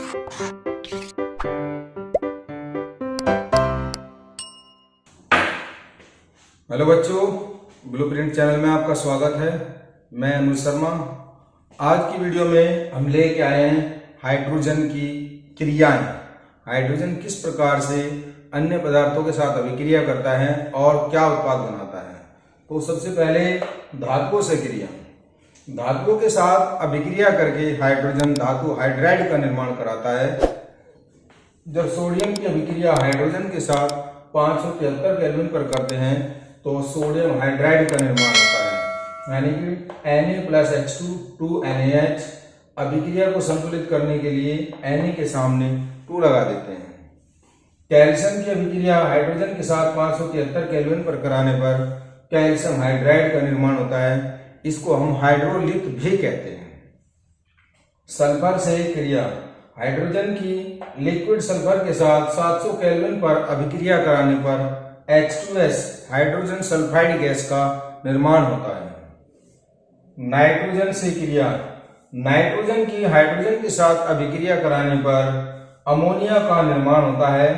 Hello बच्चों, blueprint channel में आपका स्वागत है। मैं अनुज शर्मा। आज की वीडियो में हम लेके आए हैं हाइड्रोजन की क्रियाएं। हाइड्रोजन किस प्रकार से अन्य पदार्थों के साथ अभिक्रिया करता है और क्या उत्पाद बनाता है। तो सबसे पहले धातुओं से क्रिया। धातुओं के साथ अभिक्रिया करके हाइड्रोजन धातु हाइड्राइड का निर्माण कराता है। जब सोडियम की अभिक्रिया हाइड्रोजन के साथ 573 केल्विन पर करते हैं तो सोडियम हाइड्राइड का निर्माण होता है, यानी कि Na+H2 2NaH। अभिक्रिया को संतुलित करने के लिए Na के सामने 2 लगा देते हैं। कैल्शियम की अभिक्रिया हाइड्रोजन के साथ 573 केल्विन पर कराने पर कैल्शियम हाइड्राइड का निर्माण होता है। इसको हम हाइड्रोलिथ भी कहते हैं। सल्फर से क्रिया। हाइड्रोजन की लिक्विड सल्फर के साथ 700 केल्विन पर अभिक्रिया कराने पर H2S हाइड्रोजन सल्फाइड गैस का निर्माण होता है। नाइट्रोजन से क्रिया। नाइट्रोजन की हाइड्रोजन के साथ अभिक्रिया कराने पर अमोनिया का निर्माण होता है।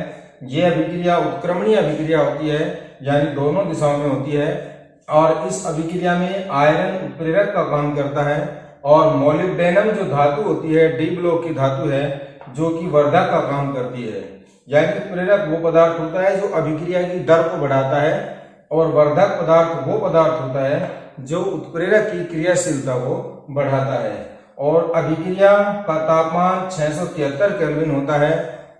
यह अभिक्रिया उत्क्रमणीय अभिक्रिया होती है, यानी दोनों दिशाओं में होती है, और इस अभिक्रिया में आयरन उत्प्रेरक का काम करता है और मोलिब्डेनम जो धातु होती है, डी ब्लॉक की धातु है, जो कि वर्धक का काम करती है। यानी उत्प्रेरक वो पदार्थ होता है जो अभिक्रिया की दर को बढ़ाता है, और वर्धक पदार्थ वो पदार्थ होता है जो उत्प्रेरक की क्रियाशीलता को बढ़ाता है। और अभिक्रिया का तापमान 673 केल्विन होता है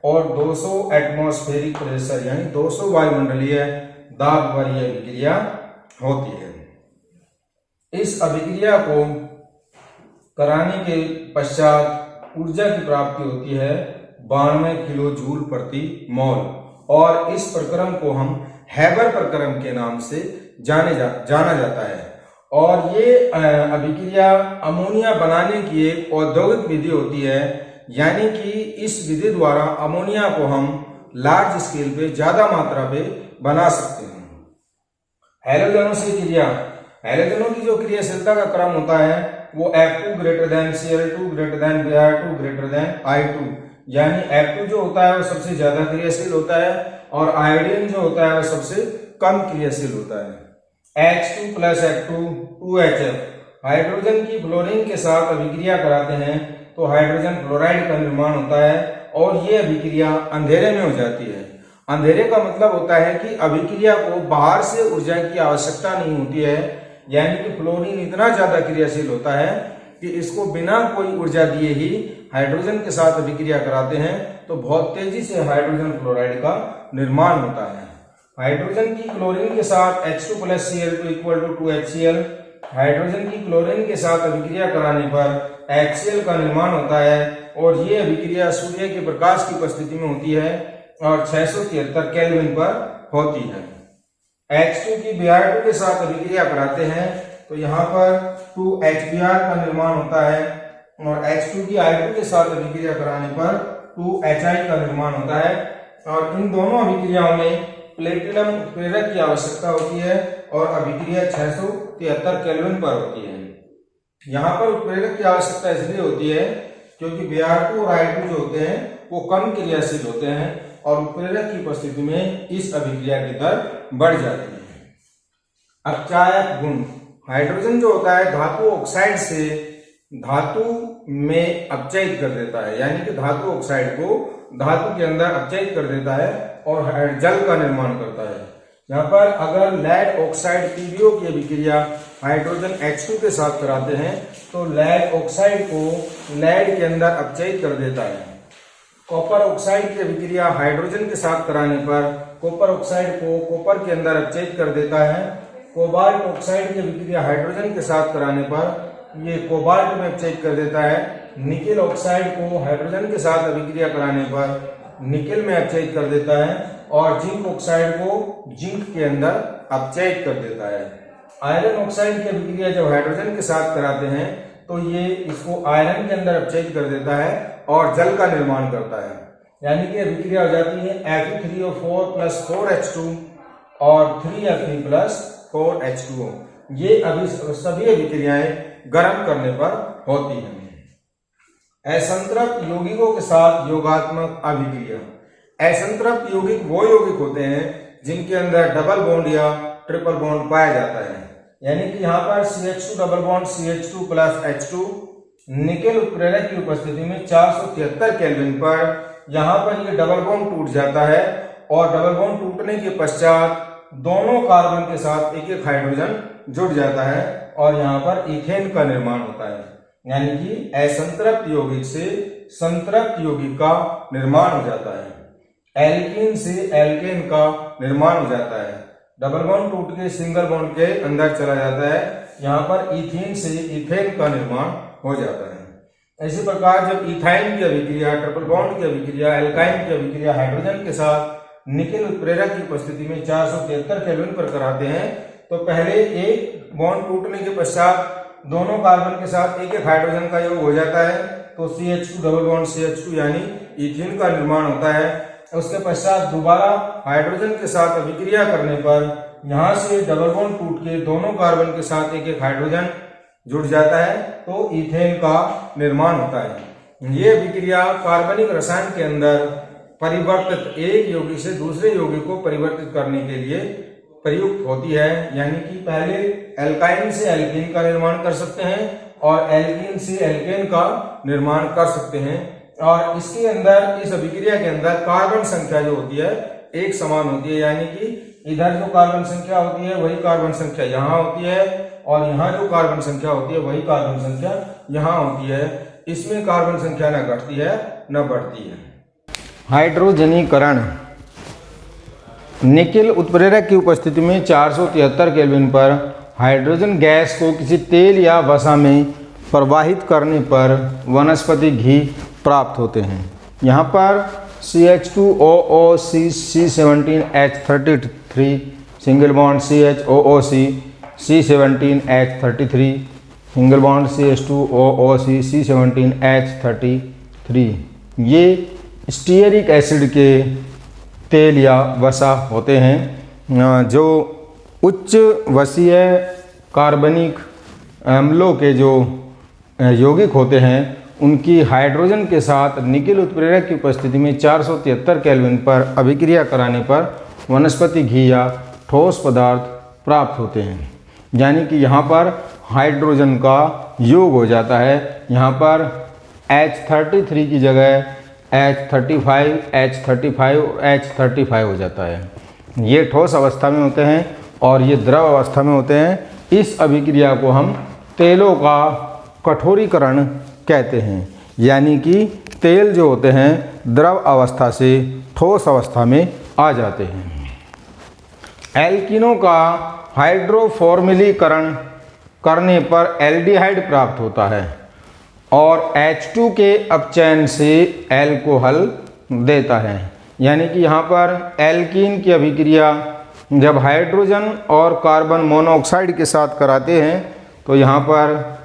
और 200 एटमॉस्फेरिक प्रेशर यानी 200 वायुमंडलीय दाब वाली अभिक्रिया होती है। इस अभिक्रिया को कराने के पश्चात ऊर्जा की प्राप्ति होती है 92 किलो जूल प्रति मोल, और इस प्रक्रम को हम हैबर प्रक्रम के नाम से जाना जाता है। और ये अभिक्रिया अमोनिया बनाने की एक औद्योगिक विधि होती है, यानी कि इस विधि द्वारा अमोनिया को हम लार्ज स्केल पे ज्यादा मात्रा पे बना सकते हैं। हैलोजनों से क्रिया। हैलोजनों की जो क्रियाशीलता का क्रम होता है वो F2 > Cl2 > Br2 > I2, यानी F2 जो होता है वो सबसे ज्यादा क्रियाशील होता है और आयोडीन जो होता है वो सबसे कम क्रियाशील होता है। H2 + F2 2HF। हाइड्रोजन की फ्लोरीन के साथ अभिक्रिया कराते हैं तो हाइड्रोजन फ्लोराइड का निर्माण होता है, और ये अभिक्रिया अंधेरे में हो जाती है। अंधेरे का मतलब होता है कि अभिक्रिया को बाहर से ऊर्जा की आवश्यकता नहीं होती है, यानी कि फ्लोरीन इतना ज्यादा क्रियाशील होता है कि इसको बिना कोई ऊर्जा दिए ही हाइड्रोजन के साथ अभिक्रिया कराते हैं तो बहुत तेजी से हाइड्रोजन फ्लोराइड का निर्माण होता है। हाइड्रोजन की क्लोरीन के साथ H2 + Cl2 = 2HCl। हाइड्रोजन की क्लोरीन के साथ अभिक्रिया कराने पर HCl का निर्माण होता है, और ये अभिक्रिया सूर्य के प्रकाश की उपस्थिति में होती है और 673 केल्विन पर होती है। H2 की Br2 के साथ अभिक्रिया कराते हैं तो यहाँ पर 2HBr का निर्माण होता है, और H2 की I2 के साथ अभिक्रिया कराने पर 2HI का निर्माण होता है। और इन दोनों अभिक्रियाओं में प्लेटिनम उत्प्रेरक की आवश्यकता होती है और अभिक्रिया 673 केल्विन पर होती है। यहाँ पर उत्प्रेरक की आवश्यकता इसलिए होती है क्योंकि Br2 और I2 जो होते हैं वो कम क्रियाशील होते हैं, और उत्प्रेरक की उपस्थिति में इस अभिक्रिया की दर बढ़ जाती है। अपचायक गुण। हाइड्रोजन जो होता है धातु ऑक्साइड से धातु में अपचयित कर देता है, यानी कि धातु ऑक्साइड को धातु के अंदर अपचयित कर देता है और जल का निर्माण करता है। यहाँ पर अगर लेड ऑक्साइड PbO की अभिक्रिया हाइड्रोजन H2 के साथ कराते हैं तो लेड ऑक्साइड को लेड के अंदर अपचयित कर देता है। कॉपर ऑक्साइड की अभिक्रिया हाइड्रोजन के साथ कराने पर कॉपर ऑक्साइड को कॉपर के अंदर अपचयित कर देता है। कोबाल्ट ऑक्साइड की अभिक्रिया हाइड्रोजन के साथ कराने पर ये कोबाल्ट में अपचयित कर देता है। निकेल ऑक्साइड को हाइड्रोजन के साथ अभिक्रिया कराने पर निकेल में अपचयित कर देता है, और जिंक ऑक्साइड को जिंक के अंदर अपचयित कर देता है। आयरन ऑक्साइड की अभिक्रिया जब हाइड्रोजन के साथ कराते हैं तो ये इसको आयरन के अंदर अपचयित कर देता है और जल का निर्माण करता है, यानी कि अभिक्रिया हो जाती है Fe3O4 + 4H2 और 3Fe + 4H2O। ये सभी अभिक्रियाएं गर्म करने पर होती हैं। असंतृप्त यौगिकों के साथ योगात्मक अभिक्रिया। असंतृप्त यौगिक वो यौगिक होते हैं जिनके अंदर डबल बॉन्ड या ट्रिपल बॉन्ड पाया जाता है। यानी कि यहाँ पर CH2 double bond CH2 plus H2 nickel उत्प्रेरक की उपस्थिति में 473 केल्विन पर यहाँ पर ये डबल बॉन्ड टूट जाता है और डबल बॉन्ड टूटने के पश्चात दोनों कार्बन के साथ एक एक हाइड्रोजन जुड़ जाता है और यहाँ पर इथेन का निर्माण होता है। यानी कि असंतृप्त यौगिक से संतृप्त यौगिक का निर्माण हो जाता है। एल्कीन से एल्केन का निर्माण हो जाता है। डबल बॉन्ड टूट के सिंगल बॉन्ड के अंदर चला जाता है। यहाँ पर इथीन से इथेन का निर्माण हो जाता है। इसी प्रकार जब इथाइन की अभिक्रिया, ट्रिपल बॉन्ड की अभिक्रिया, एल्काइन की अभिक्रिया हाइड्रोजन के साथ निकेल उत्प्रेरक की उपस्थिति में 473 केल्विन पर कराते हैं तो पहले एक बॉन्ड टूटने के पश्चात दोनों कार्बन के साथ एक एक हाइड्रोजन का योग हो जाता है तो CH2 डबल बॉन्ड CH2 यानी इथेन का निर्माण होता है। उसके पश्चात दोबारा हाइड्रोजन के साथ अभिक्रिया करने पर यहाँ से डबल बॉन्ड टूट के दोनों कार्बन के साथ एक एक हाइड्रोजन जुड़ जाता है तो इथेन का निर्माण होता है। ये अभिक्रिया कार्बनिक रसायन के अंदर परिवर्तित एक यौगिक से दूसरे यौगिक को परिवर्तित करने के लिए प्रयुक्त होती है। यानी कि पहले एल्काइन से एल्कीन का निर्माण कर सकते हैं और एल्कीन से एल्केन का निर्माण कर सकते हैं और इसके अंदर, इस अभिक्रिया के अंदर कार्बन संख्या जो होती है एक समान होती है। यानी कि इधर जो कार्बन संख्या होती है वही कार्बन संख्या यहाँ होती है और यहाँ जो कार्बन संख्या होती है वही कार्बन संख्या यहाँ होती है। इसमें कार्बन संख्या न घटती है न बढ़ती है। हाइड्रोजनीकरण। निकेल उत्प्रेरक की उपस्थिति में 473 केल्विन पर हाइड्रोजन गैस को किसी तेल या वसा में प्रवाहित करने पर वनस्पति घी प्राप्त होते हैं। यहाँ पर CH2OOC C17H33 single bond CHOOC C17H33 single bond CH2OOC C17H33 ये स्टीयरिक एसिड के तेल या वसा होते हैं जो उच्च वसीय कार्बनिक अम्लों के जो यौगिक होते हैं उनकी हाइड्रोजन के साथ निकेल उत्प्रेरक की उपस्थिति में 473 केल्विन पर अभिक्रिया कराने पर वनस्पति घी या ठोस पदार्थ प्राप्त होते हैं। यानी कि यहाँ पर हाइड्रोजन का योग हो जाता है। यहाँ पर H33 की जगह H35, H35, H35 हो जाता है। ये ठोस अवस्था में होते हैं और ये द्रव अवस्था में होते हैं। इस अभिक्रिया को हम तेलों का कठोरीकरण कहते हैं। यानी कि तेल जो होते हैं द्रव अवस्था से ठोस अवस्था में आ जाते हैं। एल्कीनों का हाइड्रोफॉर्मिलीकरण करने पर एल्डिहाइड प्राप्त होता है और H2 के अपचयन से एल्कोहल देता है। यानी कि यहाँ पर एल्कीन की अभिक्रिया जब हाइड्रोजन और कार्बन मोनोऑक्साइड के साथ कराते हैं तो यहाँ पर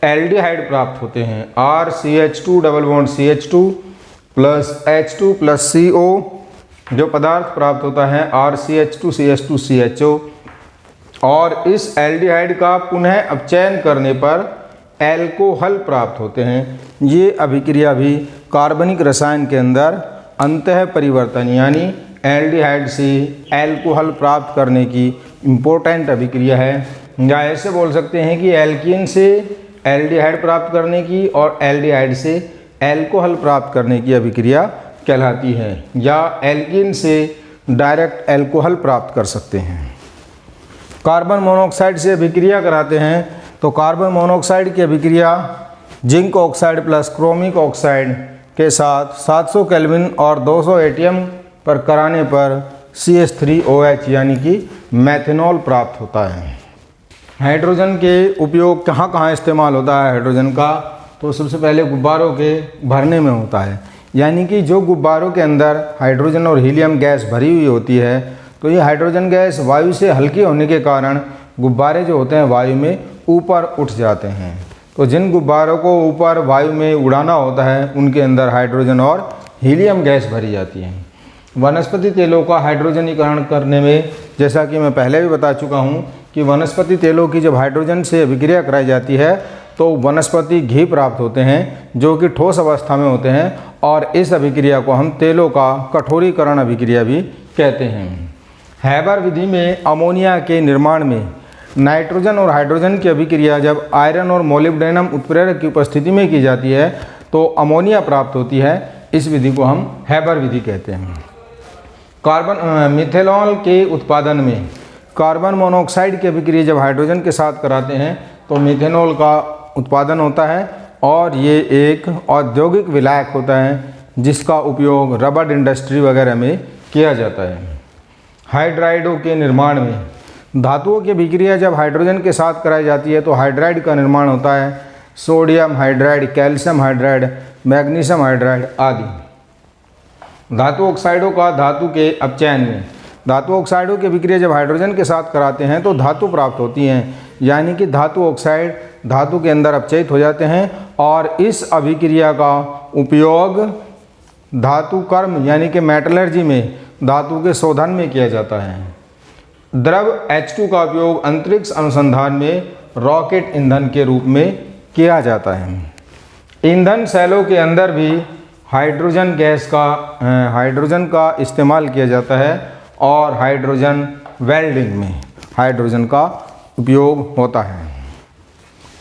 एल्डिहाइड प्राप्त होते हैं। RCH2 double bond CH2 plus H2 plus CO जो पदार्थ प्राप्त होता है RCH2 CH2 CHO और इस एल्डिहाइड का पुनः अपचयन करने पर एल्कोहल प्राप्त होते हैं। ये अभिक्रिया भी कार्बनिक रसायन के अंदर अंतः परिवर्तन यानी एल्डिहाइड से एल्कोहल प्राप्त करने की इम्पोर्टेंट अभिक्रिया है। या ऐसे बोल सकते हैं कि एल्कीन से एल्डिहाइड प्राप्त करने की और एल्डिहाइड से एल्कोहल प्राप्त करने की अभिक्रिया कहलाती है। या एल्कीन से डायरेक्ट एल्कोहल प्राप्त कर सकते हैं। कार्बन मोनोऑक्साइड से अभिक्रिया कराते हैं तो कार्बन मोनोऑक्साइड की अभिक्रिया zinc oxide plus chromic oxide के साथ 700 केल्विन और 200 ATM पर कराने पर CH3OH यानी कि मेथनॉल प्राप्त होता है। हाइड्रोजन के उपयोग कहाँ कहाँ इस्तेमाल होता है हाइड्रोजन का, तो सबसे पहले गुब्बारों के भरने में होता है। यानी कि जो गुब्बारों के अंदर हाइड्रोजन और हीलियम गैस भरी हुई होती है तो ये हाइड्रोजन गैस वायु से हल्की होने के कारण गुब्बारे जो होते हैं वायु में ऊपर उठ जाते हैं। तो जिन गुब्बारों को ऊपर वायु में उड़ाना होता है उनके अंदर हाइड्रोजन और हीलियम गैस भरी जाती है। वनस्पति तेलों का हाइड्रोजनीकरण करने में जैसा कि मैं पहले भी बता चुका हूँ कि वनस्पति तेलों की जब हाइड्रोजन से अभिक्रिया कराई जाती है तो वनस्पति घी प्राप्त होते हैं जो कि ठोस अवस्था में होते हैं, और इस अभिक्रिया को हम तेलों का कठोरीकरण अभिक्रिया भी कहते हैं। हैबर विधि में अमोनिया के निर्माण में नाइट्रोजन और हाइड्रोजन की अभिक्रिया जब आयरन और मोलिब्डेनम उत्प्रेरक की उपस्थिति में की जाती है तो अमोनिया प्राप्त होती है। इस विधि को हम हैबर विधि कहते हैं। कार्बन मिथेनॉल के उत्पादन में कार्बन मोनोऑक्साइड की अभिक्रिया जब हाइड्रोजन के साथ कराते हैं तो मिथेनॉल का उत्पादन होता है, और ये एक औद्योगिक विलायक होता है जिसका उपयोग रबर इंडस्ट्री वगैरह में किया जाता है। हाइड्राइडों के निर्माण में धातुओं की अभिक्रिया जब हाइड्रोजन के साथ कराई जाती है तो हाइड्राइड का निर्माण होता है। Sodium hydride, calcium hydride, magnesium hydride आदि। धातु ऑक्साइडों का धातु के अपचयन में धातु ऑक्साइडों की अभिक्रिया जब हाइड्रोजन के साथ कराते हैं तो धातु प्राप्त होती हैं, यानी कि धातु ऑक्साइड धातु के अंदर अपचयित हो जाते हैं, और इस अभिक्रिया का उपयोग धातु कर्म यानी कि मेटलर्जी में धातु के शोधन में किया जाता है। द्रव H2 का उपयोग अंतरिक्ष अनुसंधान में रॉकेट ईंधन के रूप में किया जाता है। ईंधन सेलों के अंदर भी हाइड्रोजन का इस्तेमाल किया जाता है, और हाइड्रोजन वेल्डिंग में हाइड्रोजन का उपयोग होता है।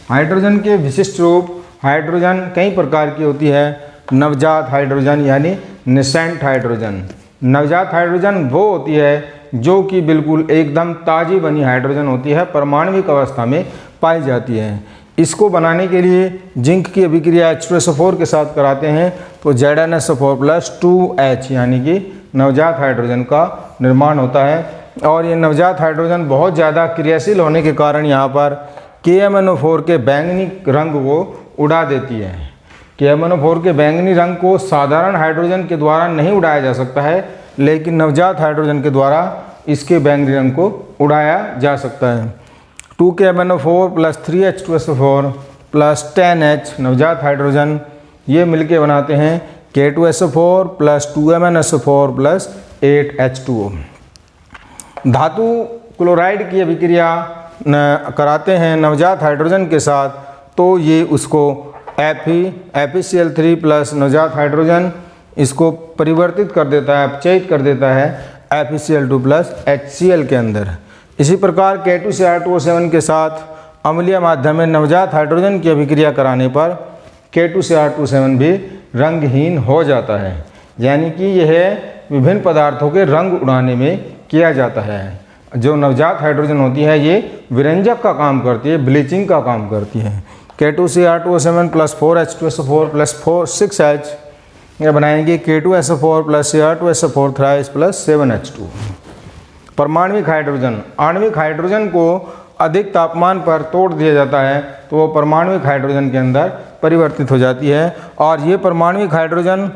हाइड्रोजन के विशिष्ट रूप हाइड्रोजन कई प्रकार की होती है। नवजात हाइड्रोजन यानी नेसेंट हाइड्रोजन। नवजात हाइड्रोजन वो होती है जो कि बिल्कुल एकदम ताज़ी बनी हाइड्रोजन होती है, परमाणविक अवस्था में पाई जाती है। इसको बनाने के लिए जिंक की अभिक्रिया H2SO4 के साथ कराते हैं तो ZnSO4+2H यानी कि नवजात हाइड्रोजन का निर्माण होता है। और ये नवजात हाइड्रोजन बहुत ज़्यादा क्रियाशील होने के कारण यहाँ पर KMnO4 के बैंगनी रंग को उड़ा देती है। KMnO4 के बैंगनी रंग को साधारण हाइड्रोजन के द्वारा नहीं उड़ाया जा सकता है, लेकिन नवजात हाइड्रोजन के द्वारा इसके बैंगनी रंग को उड़ाया जा सकता है। 2KMnO4+3H2SO4+10H नवजात हाइड्रोजन ये मिलके बनाते हैं K2SO4+2MnSO4+8H2O। धातु क्लोराइड की अभिक्रिया कराते हैं नवजात हाइड्रोजन के साथ तो ये उसको FeCl3 प्लस नवजात हाइड्रोजन इसको परिवर्तित कर देता है, अपचयित कर देता है FeCl2 प्लस HCl के अंदर। इसी प्रकार K2Cr2O7 के साथ अम्लीय माध्यम में नवजात हाइड्रोजन की अभिक्रिया कराने पर K2Cr2O7 भी रंगहीन हो जाता है, यानी कि यह विभिन्न पदार्थों के रंग उड़ाने में किया जाता है। जो नवजात हाइड्रोजन होती है ये विरंजक का काम करती है, ब्लीचिंग का काम करती है। K2Cr2O7+4H2SO4+6H ये बनाएंगे K2SO4+Cr2SO4+7H2। परमाणविक हाइड्रोजन आणविक हाइड्रोजन को अधिक तापमान पर तोड़ दिया जाता है तो वो परमाणविक हाइड्रोजन के अंदर परिवर्तित हो जाती है, और ये परमाणविक हाइड्रोजन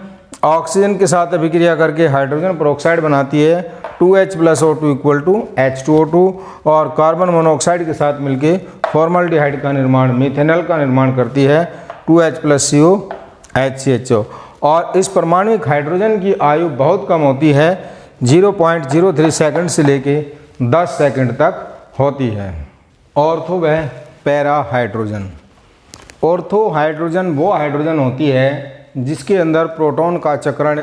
ऑक्सीजन के साथ अभिक्रिया करके हाइड्रोजन पेरोक्साइड बनाती है 2H+O2 = H2O2, और कार्बन मोनोऑक्साइड के साथ मिलके फॉर्मल्डिहाइड का निर्माण मिथेनॉल का निर्माण करती है 2H+CO और इस परमाणविक हाइड्रोजन की आयु बहुत कम होती है, 0.03 सेकंड से लेके 10 सेकंड तक होती है। ऑर्थो व पैरा हाइड्रोजन। ऑर्थो हाइड्रोजन वो हाइड्रोजन होती है जिसके अंदर प्रोटॉन का चक्रण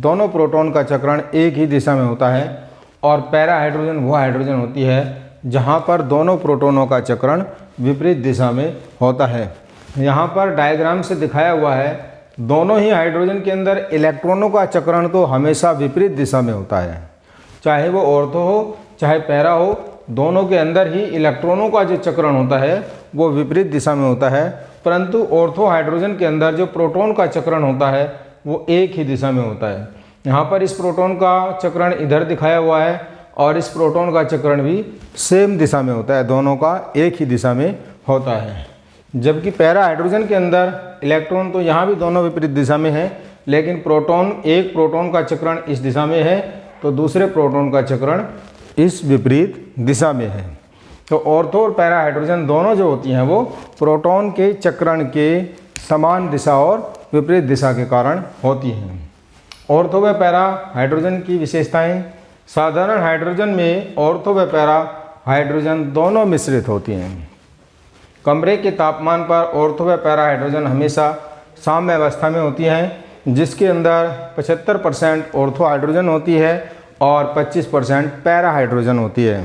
दोनों प्रोटॉन का चक्रण एक ही दिशा में होता है, और पैरा हाइड्रोजन वो हाइड्रोजन होती है जहाँ पर दोनों प्रोटॉनों का चक्रण विपरीत दिशा में होता है। यहाँ पर डायग्राम से दिखाया हुआ है दोनों ही हाइड्रोजन के अंदर इलेक्ट्रॉनों का चक्रण तो हमेशा विपरीत दिशा में होता है, चाहे वो ऑर्थो हो चाहे पैरा हो, दोनों के अंदर ही इलेक्ट्रॉनों का जो चक्रण होता है वो विपरीत दिशा में होता है। परंतु ऑर्थो हाइड्रोजन के अंदर जो प्रोटॉन का चक्रण होता है वो एक ही दिशा में होता है। यहाँ पर इस प्रोटॉन का चक्रण इधर दिखाया हुआ है और इस प्रोटॉन का चक्रण भी सेम दिशा में होता है, दोनों का एक ही दिशा में होता है। जबकि पैरा हाइड्रोजन के अंदर इलेक्ट्रॉन तो यहाँ भी दोनों विपरीत दिशा में है, लेकिन एक प्रोटॉन का चक्रण इस दिशा में है तो दूसरे प्रोटॉन का चक्रण इस विपरीत दिशा में है। तो ऑर्थो और पैरा हाइड्रोजन दोनों जो होती हैं वो प्रोटॉन के चक्रण के समान दिशा और विपरीत दिशा के कारण होती हैं। ऑर्थो व पैरा हाइड्रोजन की विशेषताएं। साधारण हाइड्रोजन में ऑर्थो व पैरा हाइड्रोजन दोनों मिश्रित होती हैं। कमरे के तापमान पर ऑर्थो व पैरा हाइड्रोजन हमेशा साम्य अवस्था में होती हैं, जिसके अंदर 75% ऑर्थो हाइड्रोजन होती है और 25% पैरा हाइड्रोजन होती है।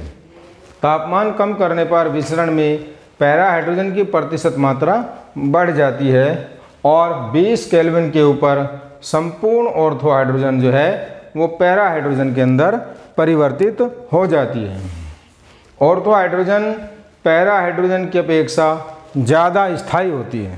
तापमान कम करने पर विसरण में पैरा हाइड्रोजन की प्रतिशत मात्रा बढ़ जाती है और 20 केल्विन के ऊपर संपूर्ण ऑर्थो हाइड्रोजन जो है वो पैरा हाइड्रोजन के अंदर परिवर्तित हो जाती है। ऑर्थो हाइड्रोजन पैरा हाइड्रोजन की अपेक्षा ज़्यादा स्थायी होती है।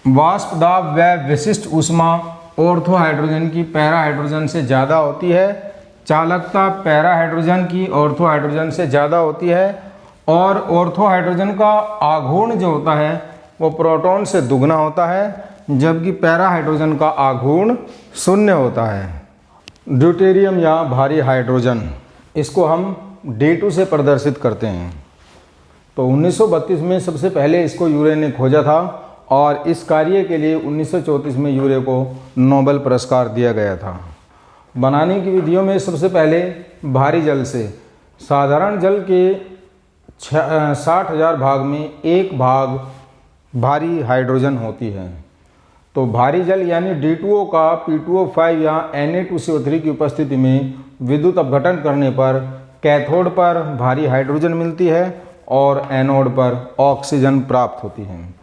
वाष्प दाब व विशिष्ट ऊष्मा ऑर्थो हाइड्रोजन की पैरा हाइड्रोजन से ज़्यादा होती है। चालकता पैरा हाइड्रोजन की ऑर्थो हाइड्रोजन से ज़्यादा होती है और ऑर्थो हाइड्रोजन का आघूर्ण जो होता है वो प्रोटॉन से दुगना होता है, जबकि पैरा हाइड्रोजन का आघूर्ण 0 होता है। ड्यूटेरियम या भारी हाइड्रोजन, इसको हम D2 से प्रदर्शित करते हैं। तो 1932 में सबसे पहले इसको यूरे ने खोजा था और इस कार्य के लिए 1934 में यूरे को नोबेल पुरस्कार दिया गया था। बनाने की विधियों में सबसे पहले भारी जल से, साधारण जल के 60,000 भाग में 1 भाग भारी हाइड्रोजन होती है। तो भारी जल यानी D2O का P2O5 या Na2CO3 की उपस्थिति में विद्युत अपघटन करने पर कैथोड पर भारी हाइड्रोजन मिलती है और एनोड पर ऑक्सीजन प्राप्त होती है।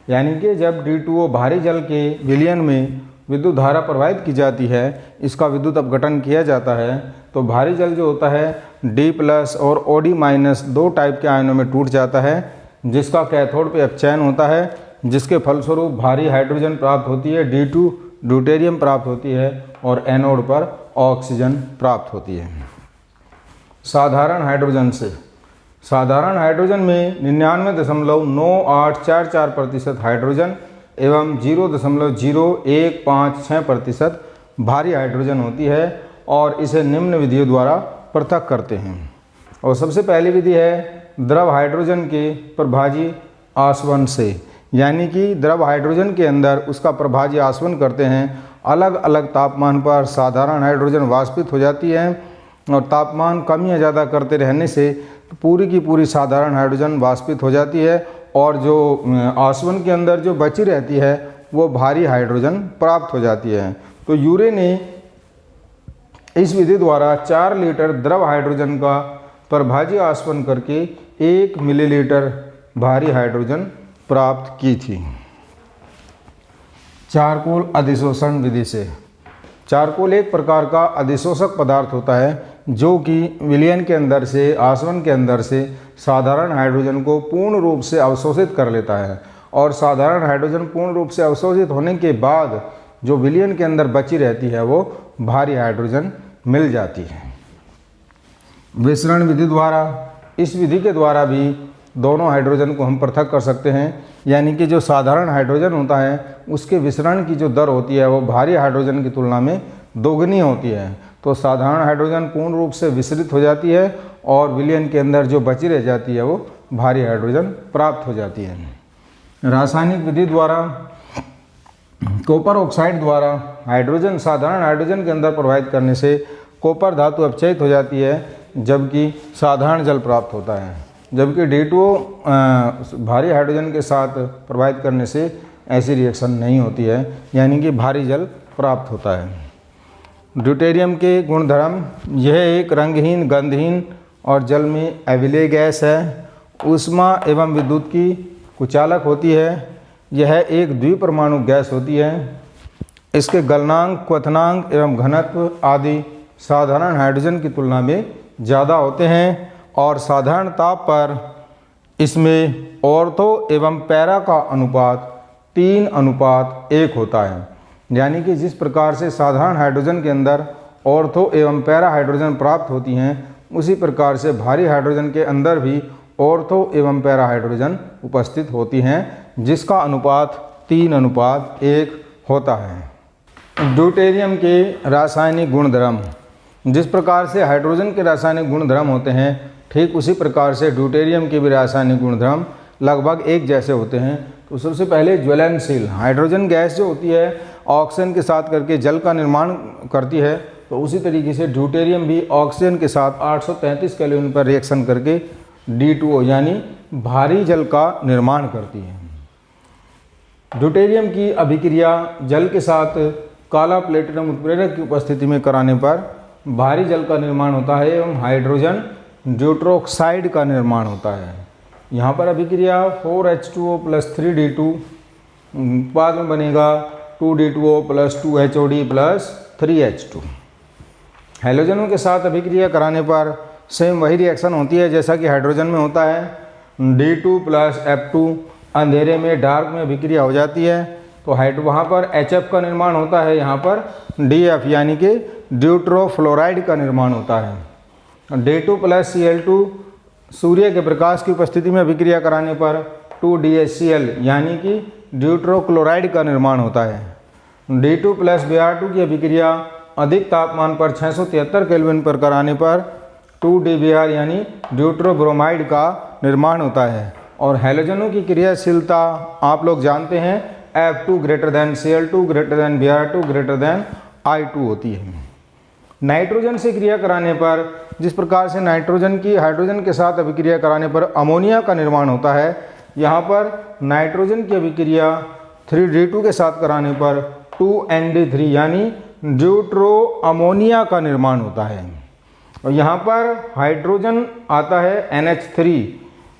यानी कि जब D2O भारी जल के विलयन में विद्युत धारा प्रवाहित की जाती है, इसका विद्युत अपघटन किया जाता है, तो भारी जल जो होता है D+ और OD- 2 टाइप के आयनों में टूट जाता है, जिसका कैथोड पे अपचयन होता है, जिसके फलस्वरूप भारी हाइड्रोजन प्राप्त होती है, D2 ड्यूटेरियम प्राप्त होती है और एनोड पर ऑक्सीजन प्राप्त होती है। साधारण हाइड्रोजन से, साधारण हाइड्रोजन में 99.9844% हाइड्रोजन एवं 0.0156% भारी हाइड्रोजन होती है और इसे निम्न विधियों द्वारा पृथक करते हैं। और सबसे पहली विधि है द्रव हाइड्रोजन के प्रभाजी आसवन से, यानी कि द्रव हाइड्रोजन के अंदर उसका प्रभाजी आसवन करते हैं। अलग अलग तापमान पर साधारण हाइड्रोजन वाष्पित हो जाती है और तापमान कम या ज़्यादा करते रहने से पूरी की पूरी साधारण हाइड्रोजन वाष्पित हो जाती है और जो आसवन के अंदर जो बची रहती है वो भारी हाइड्रोजन प्राप्त हो जाती है। तो यूरे ने इस विधि द्वारा 4 लीटर द्रव हाइड्रोजन का प्रभाजी आसवन करके 1 मिलीलीटर भारी हाइड्रोजन प्राप्त की थी। चारकोल अधिशोषण विधि से, चारकोल एक प्रकार का अधिशोषक पदार्थ होता है जो कि विलयन के अंदर से, आसवन के अंदर से साधारण हाइड्रोजन को पूर्ण रूप से अवशोषित कर लेता है और साधारण हाइड्रोजन पूर्ण रूप से अवशोषित होने के बाद जो विलयन के अंदर बची रहती है वो भारी हाइड्रोजन मिल जाती है। विसरण विधि द्वारा, इस विधि के द्वारा भी दोनों हाइड्रोजन को हम पृथक कर सकते हैं, यानी कि जो साधारण हाइड्रोजन होता है उसके विसरण की जो दर होती है वो भारी हाइड्रोजन की तुलना में दोगुनी होती है। तो साधारण हाइड्रोजन पूर्ण रूप से विसरित हो जाती है और विलयन के अंदर जो बची रह जाती है वो भारी हाइड्रोजन प्राप्त हो जाती है। रासायनिक विधि द्वारा, कॉपर ऑक्साइड द्वारा हाइड्रोजन साधारण हाइड्रोजन के अंदर प्रवाहित करने से कॉपर धातु अपचयित हो जाती है, जबकि साधारण जल प्राप्त होता है। जबकि D2O भारी हाइड्रोजन के साथ प्रवाहित करने से ऐसी रिएक्शन नहीं होती है, यानी कि भारी जल प्राप्त होता है। ड्यूटेरियम के गुणधर्म, यह एक रंगहीन, गंधहीन और जल में अविलेय गैस है। ऊष्मा एवं विद्युत की कुचालक होती है। यह एक द्विपरमाणु गैस होती है। इसके गलनांक, क्वथनांक एवं घनत्व आदि साधारण हाइड्रोजन की तुलना में ज़्यादा होते हैं और साधारण ताप पर इसमें ऑर्थो एवं पैरा का अनुपात 3:1 होता है। यानी कि जिस प्रकार से साधारण हाइड्रोजन के अंदर ऑर्थो एवं पैरा हाइड्रोजन प्राप्त होती हैं, उसी प्रकार से भारी हाइड्रोजन के अंदर भी ऑर्थो एवं पैरा हाइड्रोजन उपस्थित होती हैं, जिसका अनुपात 3:1 होता है। ड्यूटेरियम के रासायनिक गुणधर्म, जिस प्रकार से हाइड्रोजन के रासायनिक गुणधर्म होते हैं, ठीक उसी प्रकार से ड्यूटेरियम के भी रासायनिक गुणधर्म लगभग एक जैसे होते हैं। तो सबसे पहले ज्वलनशील, हाइड्रोजन गैस जो होती है ऑक्सीजन के साथ करके जल का निर्माण करती है, तो उसी तरीके से ड्यूटेरियम भी ऑक्सीजन के साथ 833 केल्विन पर रिएक्शन करके D2O यानी भारी जल का निर्माण करती है। ड्यूटेरियम की अभिक्रिया जल के साथ काला प्लेटिनम उत्प्रेरक की उपस्थिति में कराने पर भारी जल का निर्माण होता है एवं हाइड्रोजन ड्यूट्रोक्साइड का निर्माण होता है। यहाँ पर अभिक्रिया 4H2O + 3D2 बाद में बनेगा 2D2O + 2HOD + 3H2। हैलोजनों के साथ अभिक्रिया कराने पर सेम वही रिएक्शन होती है जैसा कि हाइड्रोजन में होता है। D2 + F2 अंधेरे में डार्क में अभिक्रिया हो जाती है तो वहाँ पर HF का निर्माण होता है, यहाँ पर DF यानी कि ड्यूट्रोफ्लोराइड का निर्माण होता है। D2 + Cl2 सूर्य के प्रकाश की उपस्थिति में अभिक्रिया कराने पर 2DHCl यानी कि ड्यूट्रोक्लोराइड का निर्माण होता है। D2 + Br2 की अभिक्रिया अधिक तापमान पर 673 केल्विन पर कराने पर 2DBr यानी ड्यूट्रोब्रोमाइड का निर्माण होता है। और हैलोजनों की क्रियाशीलता आप लोग जानते हैं F2 > Cl2 > Br2 > I2 होती है। नाइट्रोजन से क्रिया कराने पर जिस प्रकार से नाइट्रोजन की हाइड्रोजन के साथ अभिक्रिया कराने पर अमोनिया का निर्माण होता है, यहाँ पर नाइट्रोजन की अभिक्रिया 3D2 के साथ कराने पर 2ND3 यानी ड्यूट्रो अमोनिया का निर्माण होता है। और यहाँ पर हाइड्रोजन आता है NH3।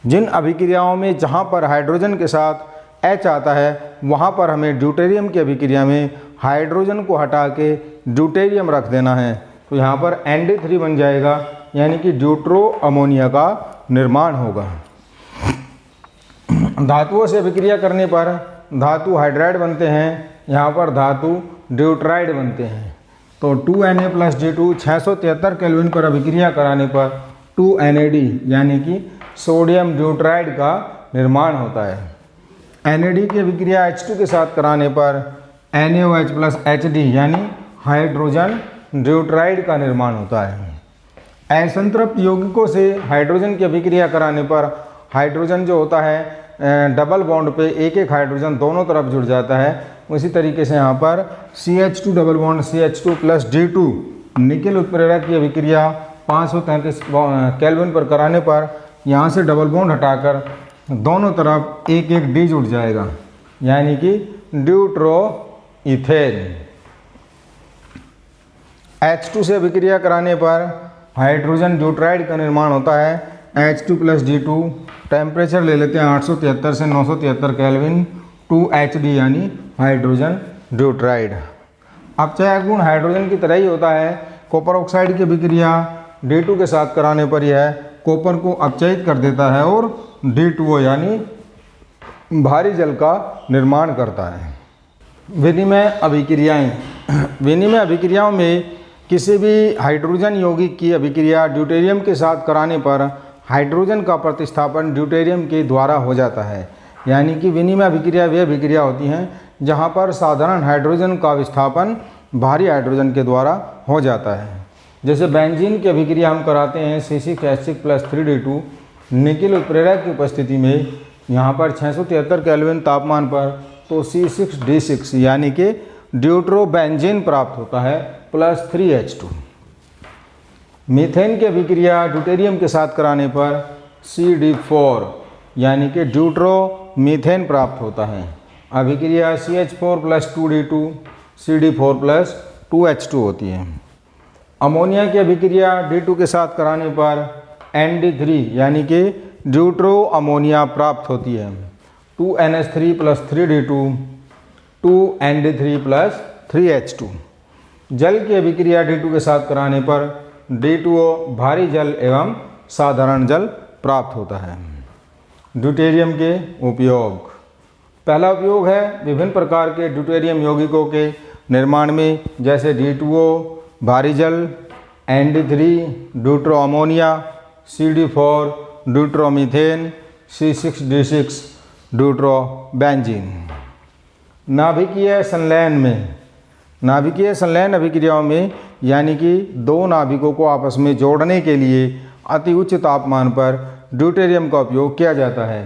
जिन अभिक्रियाओं में जहाँ पर हाइड्रोजन के साथ H आता है वहाँ पर हमें ड्यूटेरियम की अभिक्रिया में हाइड्रोजन को हटा के ड्यूटेरियम रख देना है तो यहाँ पर ND3 बन जाएगा यानी कि ड्यूट्रो अमोनिया का निर्माण होगा। धातुओं से अभिक्रिया करने पर धातु हाइड्राइड बनते हैं, यहाँ पर धातु ड्यूट्राइड बनते हैं। तो 2Na + D2 673 केल्विन पर अभिक्रिया कराने पर 2NAD यानी कि सोडियम ड्यूट्राइड का निर्माण होता है। NAD की अभिक्रिया H2 के साथ कराने पर NaOH + HD यानी हाइड्रोजन ड्यूट्राइड का निर्माण होता है। असंतृप्त यौगिकों से हाइड्रोजन की अभिक्रिया कराने पर हाइड्रोजन जो होता है डबल बॉन्ड पे एक हाइड्रोजन दोनों तरफ जुड़ जाता है। उसी तरीके से यहाँ पर CH2 double bond CH2 + D2 nickel उत्प्रेरक की अभिक्रिया 533 केल्विन पर कराने पर यहाँ से डबल बॉन्ड हटाकर दोनों तरफ एक D जुड़ जाएगा यानी कि ड्यूट्रो इथेन। H2 से अभिक्रिया कराने पर हाइड्रोजन ड्यूट्राइड का निर्माण होता है। H2 + D2 टेम्परेचर ले लेते हैं 873 से 973 केल्विन 2HD यानी हाइड्रोजन ड्यूट्राइड। अपचय गुण हाइड्रोजन की तरह ही होता है। कॉपर ऑक्साइड की अभिक्रिया D2 के साथ कराने पर यह कॉपर को अपचयित कर देता है और D2O यानी भारी जल का निर्माण करता है। विनिमय अभिक्रियाएं। विनिमय अभिक्रियाओं में किसी भी हाइड्रोजन यौगिक की अभिक्रिया ड्यूटेरियम के साथ कराने पर हाइड्रोजन का प्रतिस्थापन ड्यूटेरियम के द्वारा हो जाता है। यानी कि विनिमय अभिक्रिया वे अभिक्रिया होती हैं जहाँ पर साधारण हाइड्रोजन का विस्थापन भारी हाइड्रोजन के द्वारा हो जाता है। जैसे बेंजीन की अभिक्रिया हम कराते हैं C6H6 + 3D2 निकेल उत्प्रेरक की उपस्थिति में, यहाँ पर 673 केल्विन तापमान पर, तो C6D6 यानी कि ड्यूट्रोबेंजीन प्राप्त होता है +3H2। मीथेन की अभिक्रिया ड्यूटेरियम के साथ कराने पर CD4 यानी कि ड्यूट्रोमीथेन प्राप्त होता है। अभिक्रिया CH4 + 2D2 CD4 + 2H2 होती है। अमोनिया की अभिक्रिया D2 के साथ कराने पर ND3 यानी कि ड्यूट्रो अमोनिया प्राप्त होती है। 2NH3 + 3D2 2ND3 + 3H2। जल की अभिक्रिया D2 के साथ कराने पर D2O भारी जल एवं साधारण जल प्राप्त होता है। ड्यूटेरियम के उपयोग। पहला उपयोग है विभिन्न प्रकार के ड्यूटेरियम यौगिकों के निर्माण में, जैसे D2O भारी जल, ND3 ड्यूट्रो अमोनिया, CD4 ड्यूट्रोमीथेन, C6D6 ड्यूट्रोबेंजीन। नाभिकीय संलयन में। नाभिकीय संलयन अभिक्रियाओं में यानी कि दो नाभिकों को आपस में जोड़ने के लिए अति उच्च तापमान पर ड्यूटेरियम का उपयोग किया जाता है।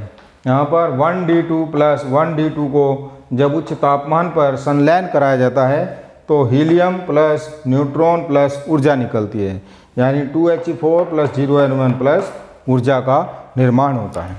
यहाँ पर 1D2 + 1D2 को जब उच्च तापमान पर संलयन कराया जाता है तो हीलियम प्लस न्यूट्रॉन प्लस ऊर्जा निकलती है, यानी 2He4 + 0N1 प्लस ऊर्जा का निर्माण होता है।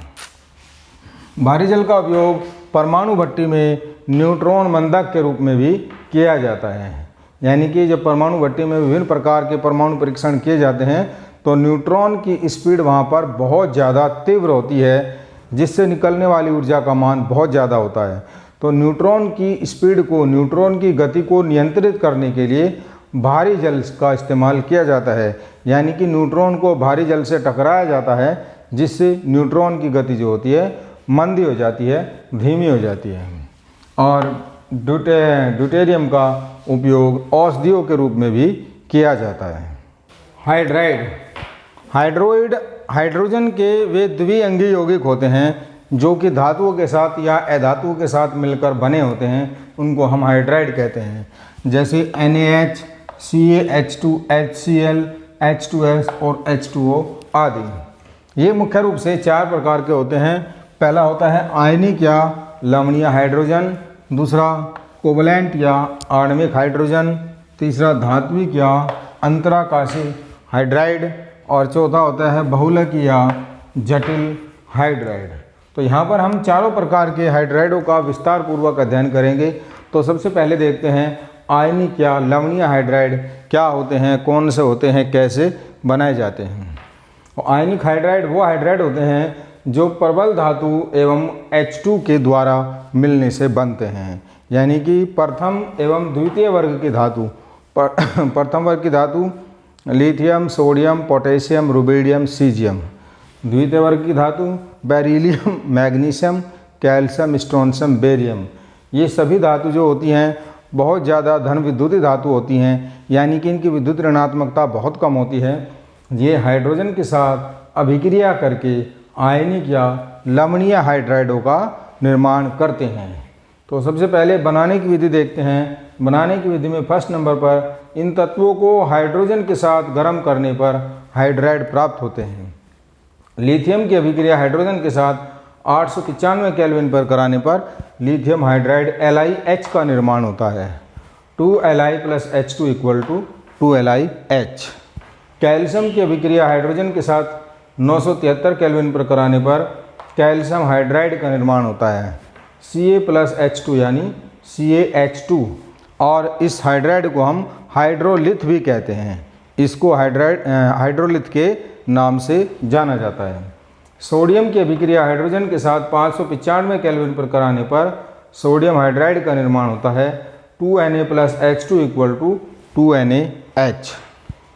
भारी जल का उपयोग परमाणु भट्टी में न्यूट्रॉन मंदक के रूप में भी किया जाता है। यानी कि जब परमाणु भट्टी में विभिन्न प्रकार के परमाणु परीक्षण किए जाते हैं तो न्यूट्रॉन की स्पीड वहाँ पर बहुत ज़्यादा तीव्र होती है, जिससे निकलने वाली ऊर्जा का मान बहुत ज़्यादा होता है। तो न्यूट्रॉन की स्पीड को, न्यूट्रॉन की गति को नियंत्रित करने के लिए भारी जल का इस्तेमाल किया जाता है। यानी कि न्यूट्रॉन को भारी जल से टकराया जाता है, जिससे न्यूट्रॉन की गति जो होती है मंदी हो जाती है, धीमी हो जाती है। और ड्यूटेरियम का उपयोग औषधियों के रूप में भी किया जाता है। हाइड्रोइड हाइड्रोजन के वे द्विअंगी यौगिक होते हैं जो कि धातुओं के साथ या अधातुओं के साथ मिलकर बने होते हैं, उनको हम हाइड्राइड कहते हैं। जैसे NaH, CaH2, HCl, H2S और H2O आदि। ये मुख्य रूप से 4 प्रकार के होते हैं। पहला होता है आयनिक या लवणीय हाइड्रोजन, दूसरा कोवलेंट या आणविक हाइड्रोजन, तीसरा धात्विक या अंतराकाशी हाइड्राइड और चौथा होता है बहुलक या जटिल हाइड्राइड। तो यहाँ पर हम चारों प्रकार के हाइड्राइडों का विस्तार पूर्वक अध्ययन करेंगे। तो सबसे पहले देखते हैं आयनिक या लवणीय हाइड्राइड क्या होते हैं, कौन से होते हैं, कैसे बनाए जाते हैं। और आयनिक हाइड्राइड वो हाइड्राइड होते हैं जो प्रबल धातु एवं H2 के द्वारा मिलने से बनते हैं। यानी कि प्रथम एवं द्वितीय वर्ग की धातु, प्रथम वर्ग की धातु lithium, sodium, potassium, rubidium, caesium. द्वितीय वर्ग की धातु beryllium, magnesium, calcium, strontium, barium. ये सभी धातु जो होती हैं बहुत ज़्यादा धन विद्युतीय धातु होती हैं, यानी कि इनकी विद्युत ऋणात्मकता बहुत कम होती है। ये हाइड्रोजन के साथ अभिक्रिया करके आयनिक या लवणीय हाइड्राइडों का निर्माण करते हैं। तो सबसे पहले बनाने की विधि देखते हैं। बनाने की विधि में फर्स्ट नंबर पर इन तत्वों को हाइड्रोजन के साथ गर्म करने पर हाइड्राइड प्राप्त होते हैं। लिथियम की अभिक्रिया हाइड्रोजन के साथ 895 केल्विन पर कराने पर लिथियम हाइड्राइड LiH का निर्माण होता है। 2Li + H2 = 2LiH। कैल्शियम की अभिक्रिया हाइड्रोजन के साथ 973 केल्विन पर कराने पर कैल्शियम हाइड्राइड का निर्माण होता है। Ca + H2 यानी CaH2। और इस हाइड्राइड को हम हाइड्रोलिथ भी कहते हैं। इसको हाइड्रोलिथ के नाम से जाना जाता है। सोडियम की अभिक्रिया हाइड्रोजन के साथ 595 केल्विन पर कराने पर सोडियम हाइड्राइड का निर्माण होता है। 2Na + H2 = 2NaH।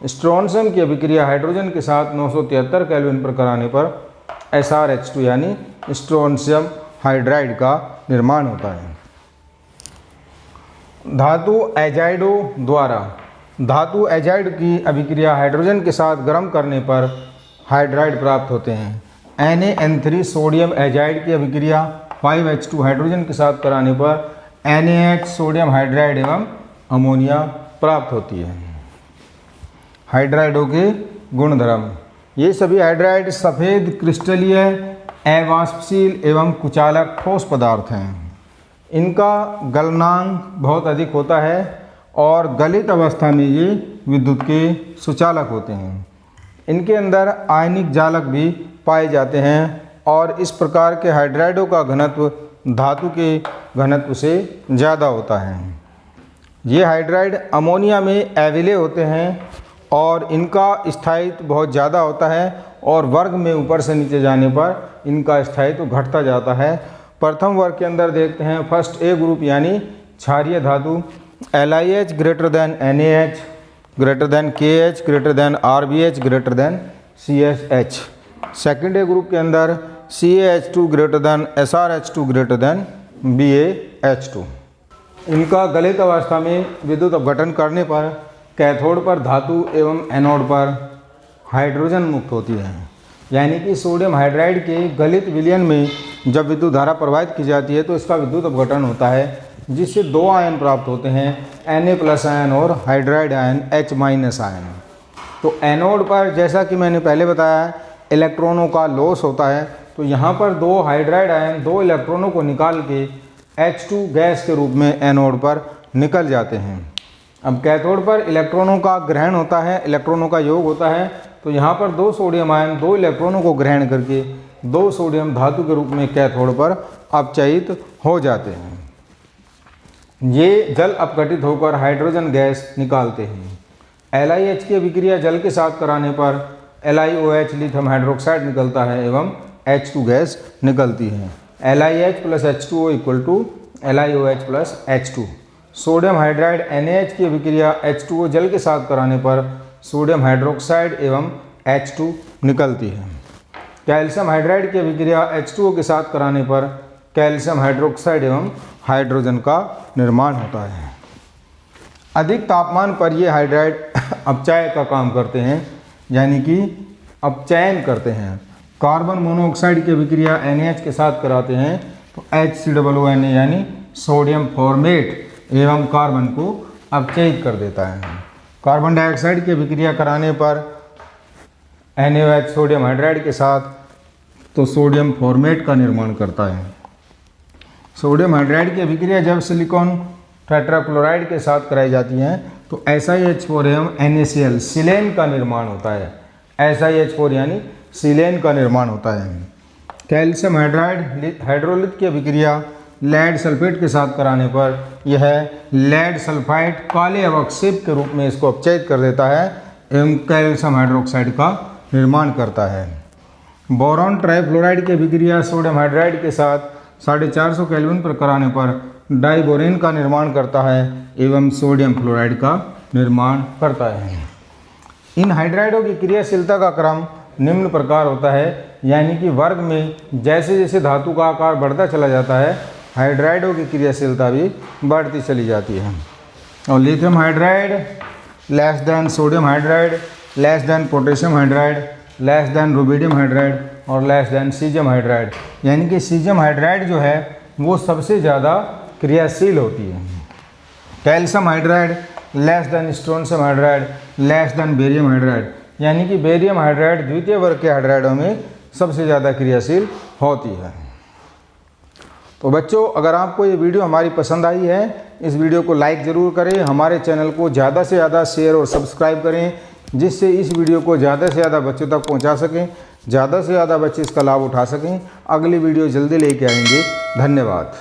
स्ट्रोंशियम की अभिक्रिया हाइड्रोजन के साथ 973 केल्विन पर कराने पर SrH2 यानी स्ट्रोंशियम हाइड्राइड का निर्माण होता है। धातु एजाइडों द्वारा धातु एजाइड की अभिक्रिया हाइड्रोजन के साथ गर्म करने पर हाइड्राइड प्राप्त होते हैं। NaN3 सोडियम एजाइड की अभिक्रिया 5H2 हाइड्रोजन के साथ कराने पर NaH सोडियम हाइड्राइड एवं अमोनिया प्राप्त होती है। हाइड्राइडों के गुणधर्म। ये सभी हाइड्राइड सफ़ेद क्रिस्टलीय अवाष्पशील एवं कुचालक ठोस पदार्थ हैं। इनका गलनांक बहुत अधिक होता है और गलित अवस्था में ये विद्युत के सुचालक होते हैं। इनके अंदर आयनिक जालक भी पाए जाते हैं और इस प्रकार के हाइड्राइडों का घनत्व धातु के घनत्व से ज़्यादा होता है। ये हाइड्राइड अमोनिया में अविलय होते हैं और इनका स्थायित्व बहुत ज़्यादा होता है और वर्ग में ऊपर से नीचे जाने पर इनका स्थायित्व घटता जाता है। प्रथम वर्ग के अंदर देखते हैं फर्स्ट ए ग्रुप यानी क्षारीय धातु LiH > NaH > KH > RBH > CSH। Second ए ग्रुप के अंदर CaH2 > SrH2 > BaH2। इनका गलित अवस्था में विद्युत अपघटन करने पर कैथोड पर धातु एवं एनोड पर हाइड्रोजन मुक्त होती है। यानी कि सोडियम हाइड्राइड के गलित विलयन में जब विद्युत धारा प्रवाहित की जाती है तो इसका विद्युत अपघटन होता है, जिससे 2 आयन प्राप्त होते हैं, Na+ आयन और हाइड्राइड आयन H- आयन। तो एनोड पर जैसा कि मैंने पहले बताया इलेक्ट्रॉनों का लॉस होता है, तो यहाँ पर 2 हाइड्राइड आयन 2 इलेक्ट्रॉनों को निकाल के H2 गैस के रूप में एनोड पर निकल जाते हैं। अब कैथोड पर इलेक्ट्रॉनों का ग्रहण होता है, इलेक्ट्रॉनों का योग होता है, तो यहाँ पर 2 सोडियम आयन 2 इलेक्ट्रॉनों को ग्रहण करके 2 सोडियम धातु के रूप में कैथोड पर अपचयित हो जाते हैं। ये जल अपघटित होकर हाइड्रोजन गैस निकालते हैं। LiH की अभिक्रिया जल के साथ कराने पर LiOH लिथियम हाइड्रोक्साइड निकलता है एवं H2 गैस निकलती है। LiH plus H2O equal to LiOH plus H2। Sodium hydride NaH की अभिक्रिया H2O जल के साथ कराने पर सोडियम हाइड्रोक्साइड एवं H2 निकलती है। कैल्शियम हाइड्राइड की अभिक्रिया H2O के साथ कराने पर कैल्शियम हाइड्रोक्साइड एवं हाइड्रोजन का निर्माण होता है। अधिक तापमान पर ये हाइड्राइड अपचय का काम करते हैं, यानी कि अपचयन करते हैं। कार्बन मोनोऑक्साइड की अभिक्रिया NaH के साथ कराते हैं तो HCOONA यानी सोडियम फॉर्मेट एवं कार्बन को अपचयित कर देता है। कार्बन डाइऑक्साइड की अभिक्रिया कराने पर NaOH सोडियम हाइड्राइड के साथ तो सोडियम फॉर्मेट का निर्माण करता है। सोडियम हाइड्राइड की अभिक्रिया जब सिलिकॉन टेट्राक्लोराइड के साथ कराई जाती है तो SiH4 एवं NaCl सिलेन का निर्माण होता है। SiH4 यानी सिलेन का निर्माण होता है। कैल्शियम हाइड्राइड हाइड्रोलिथ की अभिक्रिया लेड सल्फेट के साथ कराने पर यह लेड सल्फाइड काले अवक्षेप के रूप में इसको अपचयित कर देता है एवं कैल्शियम हाइड्रोक्साइड का निर्माण करता है। बोरॉन ट्राइफ्लोराइड की अभिक्रिया सोडियम हाइड्राइड के साथ 450 केल्विन पर कराने पर डाइबोरेन का निर्माण करता है एवं सोडियम फ्लोराइड का निर्माण करता है। इन हाइड्राइडों की क्रियाशीलता का क्रम निम्न प्रकार होता है, यानी कि वर्ग में जैसे जैसे धातु का आकार बढ़ता चला जाता है हाइड्राइडों की क्रियाशीलता भी बढ़ती चली जाती है। और lithium hydride less than sodium hydride, less than potassium hydride, less than rubidium hydride और लेस देन सीजियम हाइड्राइड, यानी कि सीजियम हाइड्राइड जो है वो सबसे ज़्यादा क्रियाशील होती है। Calcium hydride less than strontium hydride, less than barium hydride, यानी कि बेरियम हाइड्राइड द्वितीय वर्ग के हाइड्राइडों में सबसे ज़्यादा क्रियाशील होती है। तो बच्चों, अगर आपको ये वीडियो हमारी पसंद आई है, इस वीडियो को लाइक ज़रूर करें, हमारे चैनल को ज़्यादा से ज़्यादा शेयर और सब्सक्राइब करें, जिससे इस वीडियो को ज़्यादा से ज़्यादा बच्चों तक पहुंचा सकें, ज़्यादा से ज़्यादा बच्चे इसका लाभ उठा सकें। अगली वीडियो जल्दी लेके आएंगे। धन्यवाद।